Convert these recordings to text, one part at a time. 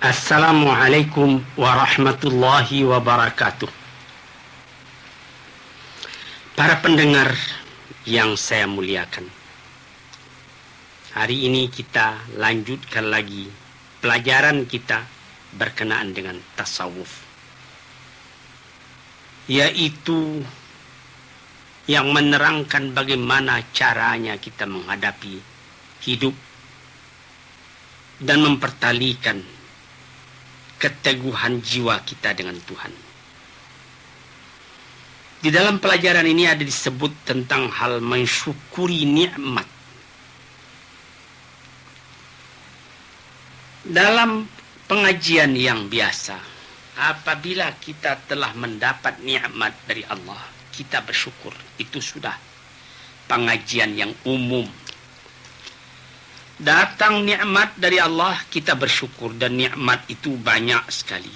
Assalamualaikum warahmatullahi wabarakatuh. Para pendengar yang saya muliakan, hari ini kita lanjutkan lagi pelajaran kita berkenaan dengan tasawuf, yaitu yang menerangkan bagaimana caranya kita menghadapi hidup dan mempertalikan keteguhan jiwa kita dengan Tuhan. Di dalam pelajaran ini ada disebut tentang hal mensyukuri nikmat. Dalam pengajian yang biasa, apabila kita telah mendapat nikmat dari Allah, kita bersyukur. Itu sudah pengajian yang umum. Datang nikmat dari Allah, kita bersyukur, dan nikmat itu banyak sekali.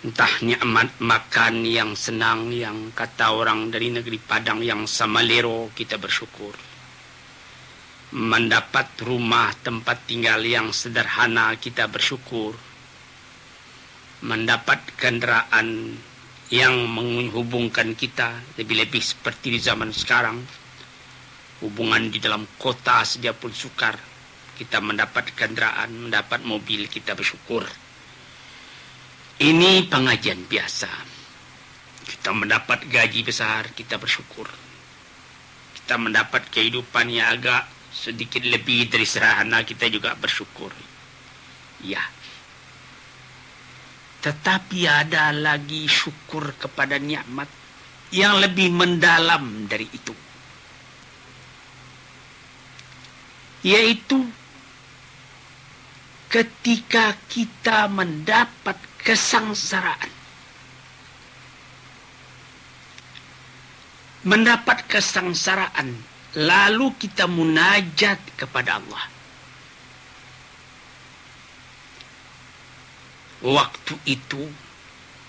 Entah nikmat makan yang senang, yang kata orang dari negeri Padang yang samalero, kita bersyukur. Mendapat rumah tempat tinggal yang sederhana, kita bersyukur. Mendapat kendaraan yang menghubungkan kita, lebih-lebih seperti di zaman sekarang, hubungan di dalam kota saja pun sukar. Kita mendapat kendaraan, mendapat mobil, kita bersyukur. Ini pengajian biasa. Kita mendapat gaji besar, kita bersyukur. Kita mendapat kehidupan yang agak sedikit lebih dari sederhana, kita juga bersyukur. Ya. Tetapi ada lagi syukur kepada nikmat yang lebih mendalam dari itu, yaitu ketika kita mendapat kesengsaraan. Mendapat kesengsaraan, lalu kita munajat kepada Allah. Waktu itu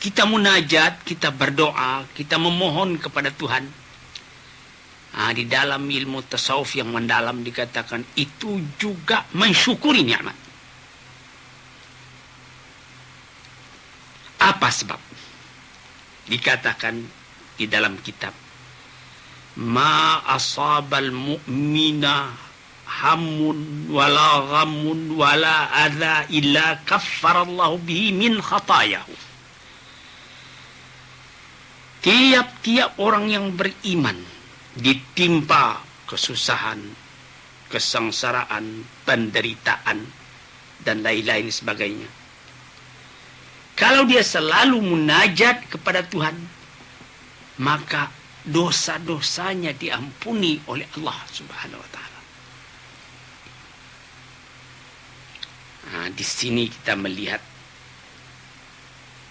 kita munajat, kita berdoa, kita memohon kepada Tuhan. Di dalam ilmu tasawuf yang mendalam dikatakan itu juga mensyukuri nikmat. Apa sebab? Dikatakan di dalam kitab, ma asabal mu'mina hammun wala ghammun wala adha illa kaffarallahu bihi min khatayahu. Tiap-tiap orang yang beriman ditimpa kesusahan, kesengsaraan, penderitaan, dan lain-lain sebagainya. Kalau dia selalu munajat kepada Tuhan, maka dosa-dosanya diampuni oleh Allah Subhanahu wa Ta'ala. Di sini kita melihat,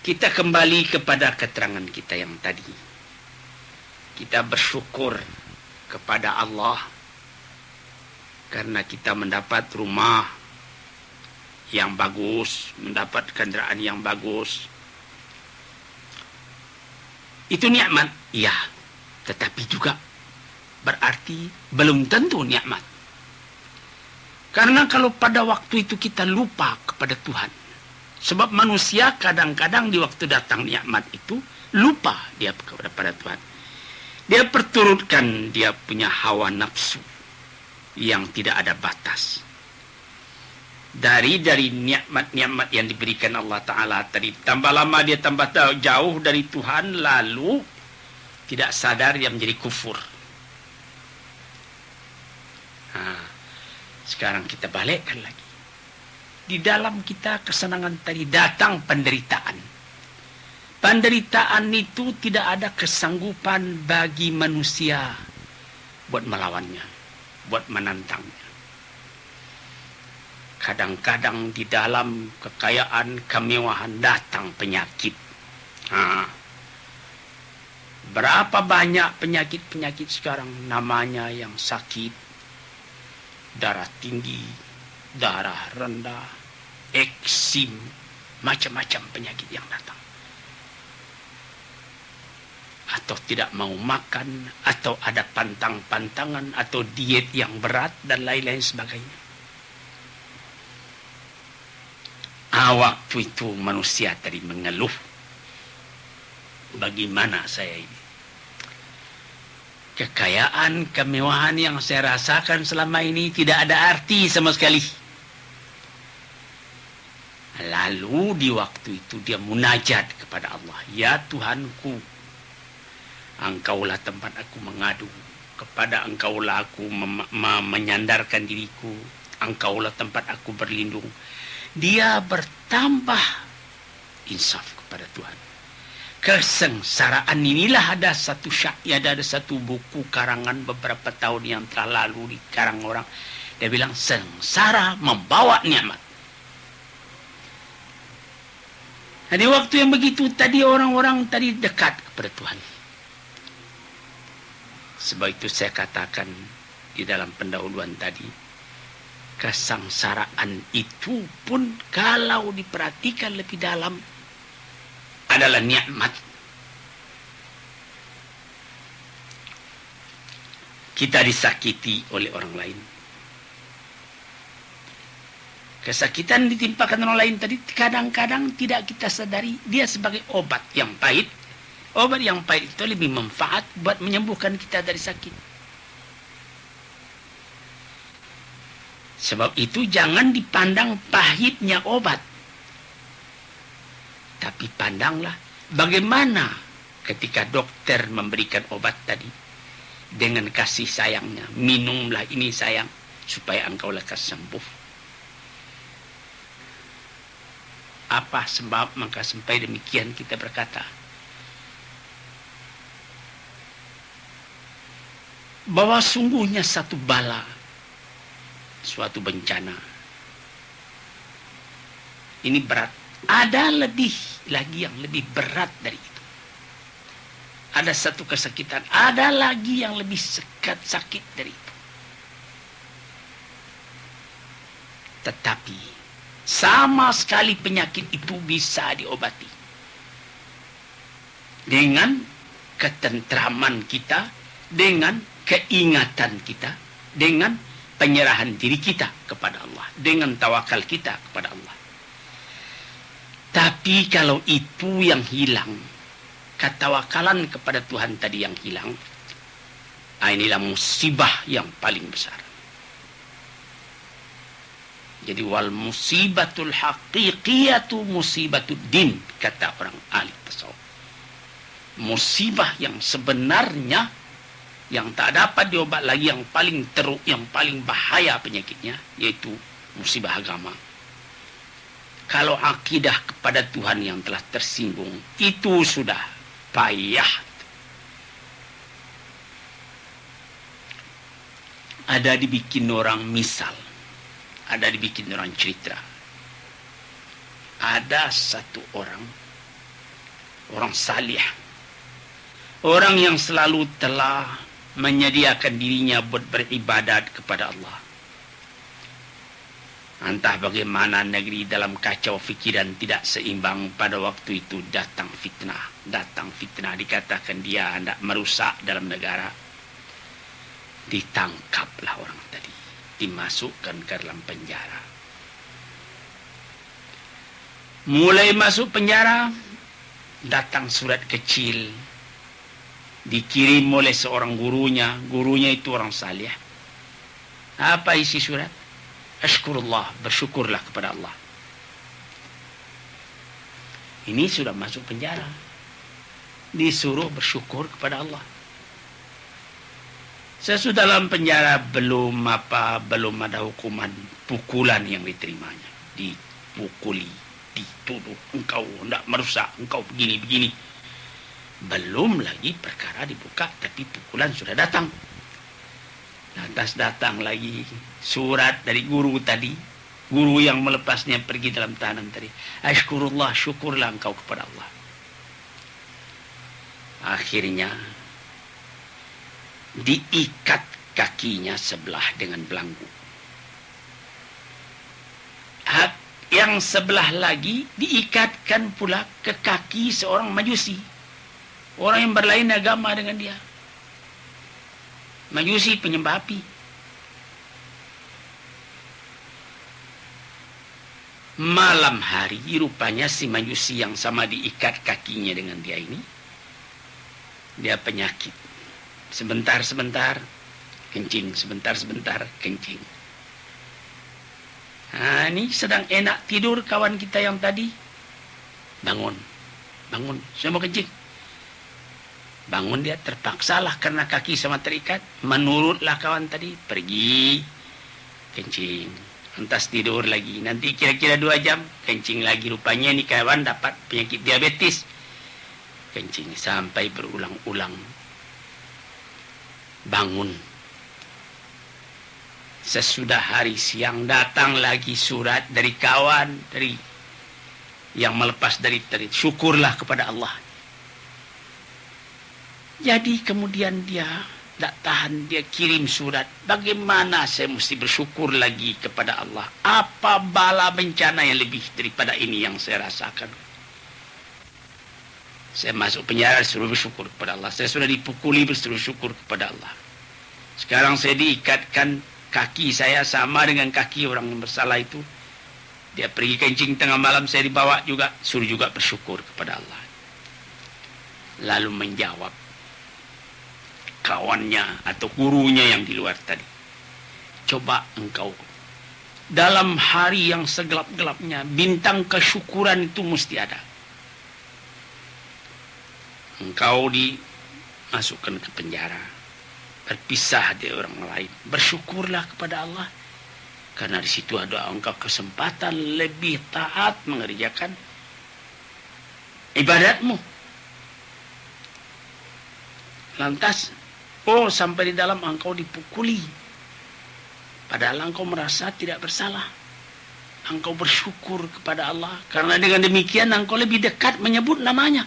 kita kembali kepada keterangan kita yang tadi. Kita bersyukur kepada Allah karena kita mendapat rumah yang bagus, mendapat kendaraan yang bagus. Itu nikmat, ya. Tetapi juga berarti belum tentu nikmat. Karena kalau pada waktu itu kita lupa kepada Tuhan. Sebab manusia kadang-kadang di waktu datang nikmat itu lupa dia kepada Tuhan. Dia perturutkan dia punya hawa nafsu yang tidak ada batas. Dari nikmat-nikmat yang diberikan Allah Ta'ala tadi, tambah lama dia tambah jauh dari Tuhan, lalu tidak sadar dia menjadi kufur. Sekarang kita balikkan lagi. Di dalam kita kesenangan tadi datang penderitaan. Penderitaan itu tidak ada kesanggupan bagi manusia buat melawannya, buat menantangnya. Kadang-kadang di dalam kekayaan, kemewahan datang penyakit. Berapa banyak penyakit-penyakit sekarang namanya yang sakit, darah tinggi, darah rendah, eksim, macam-macam penyakit yang datang. Atau tidak mau makan, atau ada pantang-pantangan, atau diet yang berat, dan lain-lain sebagainya. Waktu itu manusia tadi mengeluh. Bagaimana saya ini? Kekayaan, kemewahan yang saya rasakan selama ini tidak ada arti sama sekali. Lalu di waktu itu dia munajat kepada Allah. Ya Tuhanku, Engkaulah tempat aku mengadu. Kepada Engkaulah aku menyandarkan diriku. Engkaulah tempat aku berlindung. Dia bertambah insaf kepada Tuhan. Kesengsaraan inilah ada satu syair, ada satu buku karangan beberapa tahun yang telah lalu dikarang orang. Dia bilang sengsara membawa nikmat. Nah, di waktu yang begitu tadi orang-orang tadi dekat kepada Tuhan. Sebab itu saya katakan di dalam pendahuluan tadi, kesengsaraan itu pun kalau diperhatikan lebih dalam adalah nikmat. Kita disakiti oleh orang lain. Kesakitan ditimpakan orang lain tadi kadang-kadang tidak kita sadari dia sebagai obat yang pahit. Obat yang pahit itu lebih manfaat buat menyembuhkan kita dari sakit. Sebab itu jangan dipandang pahitnya obat. Tapi pandanglah bagaimana ketika dokter memberikan obat tadi dengan kasih sayangnya. Minumlah ini sayang supaya engkau lekas sembuh. Apa sebab maka sampai demikian kita berkata bahwa sungguhnya satu bala, suatu bencana ini berat. Ada lebih lagi yang lebih berat dari itu. Ada satu kesakitan, ada lagi yang lebih sakit dari itu. Tetapi sama sekali penyakit itu bisa diobati dengan ketentraman kita, dengan keingatan kita, dengan penyerahan diri kita kepada Allah, dengan tawakal kita kepada Allah. Tapi kalau itu yang hilang, ketawakalan kepada Tuhan tadi yang hilang, inilah musibah yang paling besar. Jadi wal musibatul haqiqiyatu musibatud din, kata orang ahli tasawuf. Musibah yang sebenarnya yang tak dapat diobat lagi, yang paling teruk, yang paling bahaya penyakitnya, yaitu musibah agama. Kalau akidah kepada Tuhan yang telah tersinggung, itu sudah payah. Ada dibikin orang misal, ada dibikin orang cerita. Ada satu orang salih, orang yang selalu telah menyediakan dirinya buat beribadat kepada Allah. Entah bagaimana negeri dalam kacau fikiran tidak seimbang, pada waktu itu datang fitnah. Datang fitnah, dikatakan dia hendak merusak dalam negara. Ditangkaplah orang tadi, dimasukkan ke dalam penjara. Mulai masuk penjara, datang surat kecil, dikirim oleh seorang gurunya. Gurunya itu orang salih. Apa isi surat? Ashkurullah, bersyukurlah kepada Allah. Ini sudah masuk penjara, disuruh bersyukur kepada Allah. Sesudah dalam penjara belum ada hukuman pukulan yang diterimanya. Dipukuli, dituduh engkau hendak merusak, engkau begini-begini. Belum lagi perkara dibuka, tapi pukulan sudah datang. Lantas datang lagi surat dari guru tadi, guru yang melepasnya pergi dalam tahanan tadi. Ashkurullah, syukurlah engkau kepada Allah. Akhirnya diikat kakinya sebelah dengan belanggu. Yang sebelah lagi diikatkan pula ke kaki seorang majusi, orang yang berlain agama dengan dia. Majusi, penyembah api. Malam hari rupanya si Majusi yang sama diikat kakinya dengan dia ini, dia penyakit. Sebentar-sebentar kencing, sebentar-sebentar kencing. Nah, ini sedang enak tidur kawan kita yang tadi. Bangun, saya mau kencing. Bangun dia, terpaksalah karena kaki sama terikat. Menurutlah kawan tadi, pergi kencing. Lantas tidur lagi. Nanti kira-kira 2 jam kencing lagi. Rupanya ini kawan dapat penyakit diabetes. Kencing sampai berulang-ulang. Bangun. Sesudah hari siang datang lagi surat dari kawan, dari yang melepas dari tadi. Syukurlah kepada Allah. Jadi kemudian dia tidak tahan, dia kirim surat. Bagaimana saya mesti bersyukur lagi kepada Allah? Apa bala bencana yang lebih daripada ini yang saya rasakan? Saya masuk penjara disuruh bersyukur kepada Allah. Saya sudah dipukuli disuruh syukur kepada Allah. Sekarang saya diikatkan kaki saya sama dengan kaki orang yang bersalah itu. Dia pergi kencing tengah malam, saya dibawa juga, suruh juga bersyukur kepada Allah. Lalu menjawab kawannya atau gurunya yang di luar tadi. Coba engkau dalam hari yang segelap-gelapnya, bintang kesyukuran itu mesti ada. Engkau dimasukkan ke penjara, berpisah dari orang lain. Bersyukurlah kepada Allah, karena di situ ada engkau kesempatan lebih taat mengerjakan ibadatmu. Lantas, sampai di dalam engkau dipukuli, padahal engkau merasa tidak bersalah. Engkau bersyukur kepada Allah, karena dengan demikian engkau lebih dekat menyebut namanya.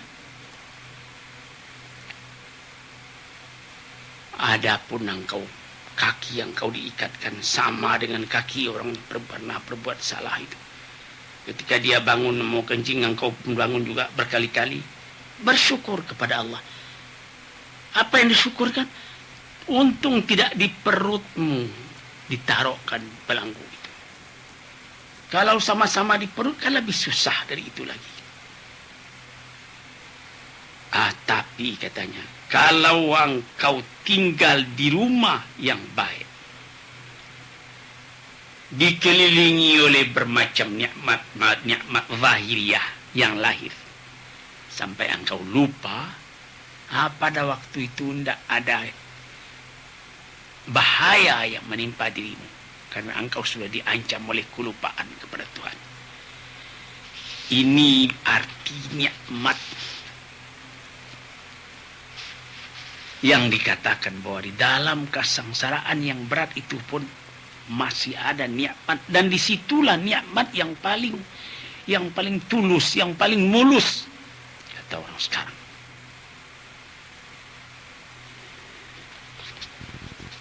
Adapun engkau, kaki yang kau diikatkan sama dengan kaki orang yang pernah berbuat salah itu. Ketika dia bangun mau kencing, engkau pun bangun juga berkali-kali. Bersyukur kepada Allah. Apa yang disyukurkan? Untung tidak di perutmu ditaruhkan belanggu itu. Kalau sama-sama di perut kan lebih susah dari itu lagi. Tapi katanya, kalau engkau tinggal di rumah yang baik, dikelilingi oleh bermacam nikmat zahiriyah yang lahir, sampai engkau lupa, pada waktu itu tidak ada bahaya yang menimpa dirimu, karena engkau sudah diancam oleh kelupaan kepada Tuhan. Ini arti nikmat yang dikatakan bahwa di dalam kesengsaraan yang berat itu pun masih ada nikmat, dan disitulah nikmat yang paling tulus, yang paling mulus, kata orang sekarang.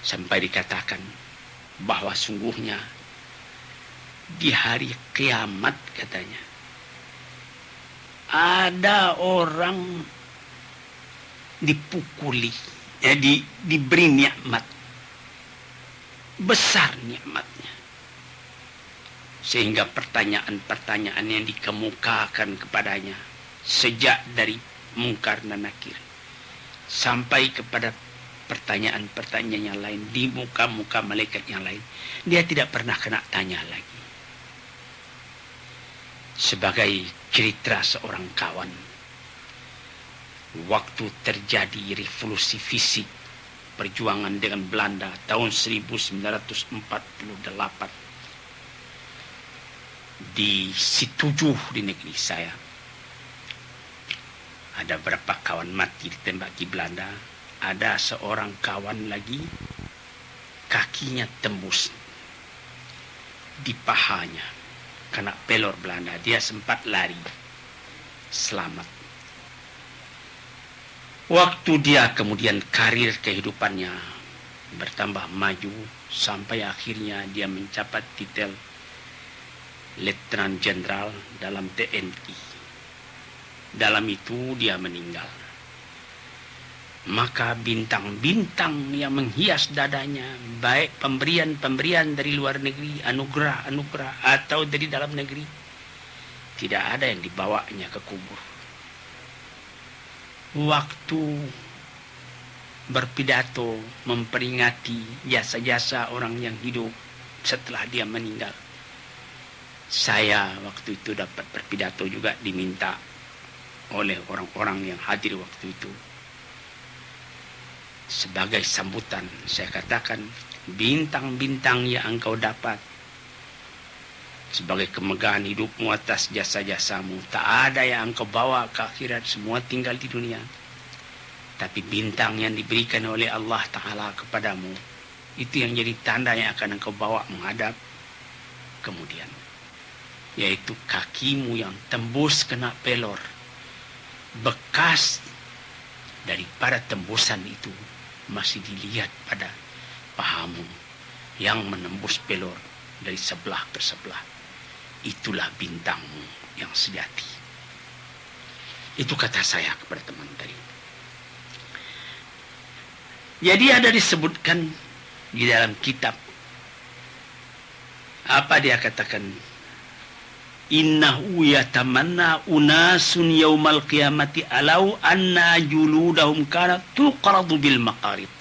Sampai dikatakan bahwa sungguhnya di hari kiamat katanya ada orang dipukuli, diberi nikmat besar, nikmatnya, sehingga pertanyaan-pertanyaan yang dikemukakan kepadanya sejak dari Mungkar dan Nakir sampai kepada pertanyaan-pertanyaan yang lain di muka-muka malaikat yang lain, dia tidak pernah kena tanya lagi. Sebagai cerita seorang kawan, waktu terjadi revolusi fisik perjuangan dengan Belanda tahun 1948 di Situjuh di negeri saya, ada berapa kawan mati ditembaki Belanda. Ada seorang kawan lagi kakinya tembus di pahanya kena pelor Belanda. Dia sempat lari, selamat. Waktu dia kemudian karir kehidupannya bertambah maju sampai akhirnya dia mencapai titel Letnan Jenderal dalam TNI. Dalam itu dia meninggal. Maka bintang-bintang yang menghias dadanya, baik pemberian-pemberian dari luar negeri, anugerah-anugerah, atau dari dalam negeri, tidak ada yang dibawanya ke kubur. Waktu berpidato memperingati jasa-jasa orang yang hidup setelah dia meninggal, saya waktu itu dapat berpidato juga, diminta oleh orang-orang yang hadir waktu itu. Sebagai sambutan saya katakan, bintang-bintang yang engkau dapat sebagai kemegahan hidupmu atas jasa-jasamu, tak ada yang engkau bawa ke akhirat, semua tinggal di dunia. Tapi bintang yang diberikan oleh Allah Ta'ala kepadamu, itu yang jadi tanda yang akan engkau bawa menghadap kemudian. Yaitu kakimu yang tembus kena pelor. Bekas daripada tembusan itu masih dilihat pada pahamu yang menembus pelor dari sebelah ke sebelah. Itulah bintangmu yang sejati. Itu kata saya kepada teman tadi. Jadi ada disebutkan di dalam kitab, apa dia katakan, innahu yatamanna unasun yaumal qiyamati alau anna juludahum kanat tuqradu bil maqarid.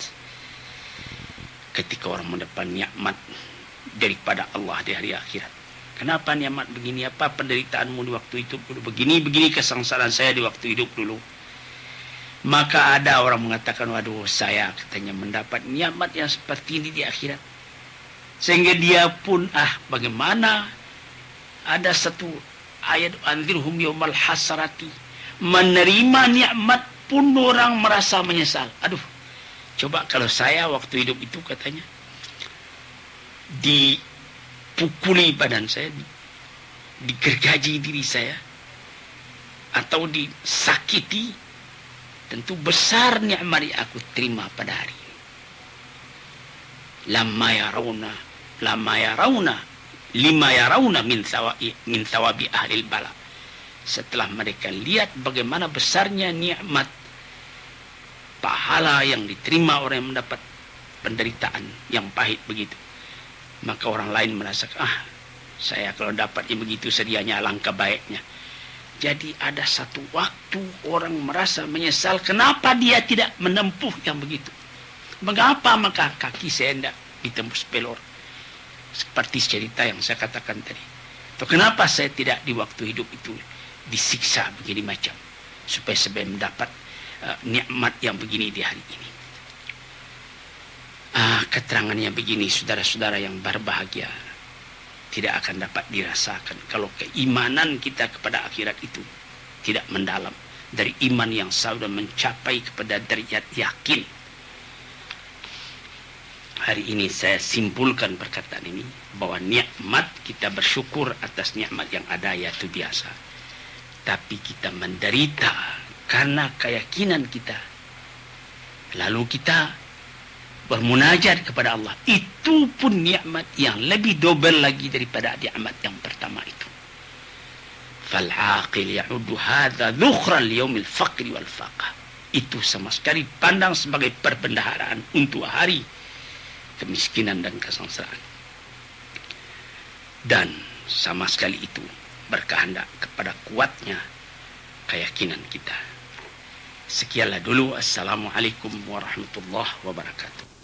Ketika orang mendapat nikmat daripada Allah di hari akhirat, kenapa nikmat begini, apa penderitaanmu di waktu itu, begini kesengsaraan saya di waktu hidup dulu. Maka ada orang mengatakan, waduh, saya katanya mendapat nikmat yang seperti ini di akhirat. Sehingga dia pun, bagaimana ada satu ayat, anzirhum yaumal hasarati, menerima nikmat pun orang merasa menyesal. Aduh, coba kalau saya waktu hidup itu katanya dipukuli badan saya, digergaji diri saya, atau disakiti, tentu besar nikmat yang aku terima pada hari ini. Lima yarawna min thawabi ahlil bala. Setelah mereka lihat bagaimana besarnya nikmat pahala yang diterima orang yang mendapat penderitaan yang pahit begitu, maka orang lain merasakan, saya kalau dapatnya begitu sedianya alangkah baiknya. Jadi ada satu waktu orang merasa menyesal, kenapa dia tidak menempuh yang begitu. Mengapa maka kaki saya tidak ditembus pelor, seperti cerita yang saya katakan tadi. Atau kenapa saya tidak di waktu hidup itu disiksa begini macam, supaya saya mendapat nikmat yang begini di hari ini. Keterangan yang begini, saudara-saudara yang berbahagia, tidak akan dapat dirasakan kalau keimanan kita kepada akhirat itu tidak mendalam. Dari iman yang sudah mencapai kepada derajat yakin. Hari ini saya simpulkan perkataan ini, bahwa nikmat kita bersyukur atas nikmat yang ada, yaitu biasa. Tapi kita menderita karena keyakinan kita. Lalu kita bermunajat kepada Allah, itu pun nikmat yang lebih double lagi daripada nikmat yang pertama itu. Fal aqil ya'uddu hadza dhukhran li yaumil faqri wal faqah. Itu sama sekali pandang sebagai perbendaharaan untuk hari kemiskinan dan kesengsaraan. Dan sama sekali itu berkehendak kepada kuatnya keyakinan kita. Sekianlah dulu. Assalamualaikum warahmatullahi wabarakatuh.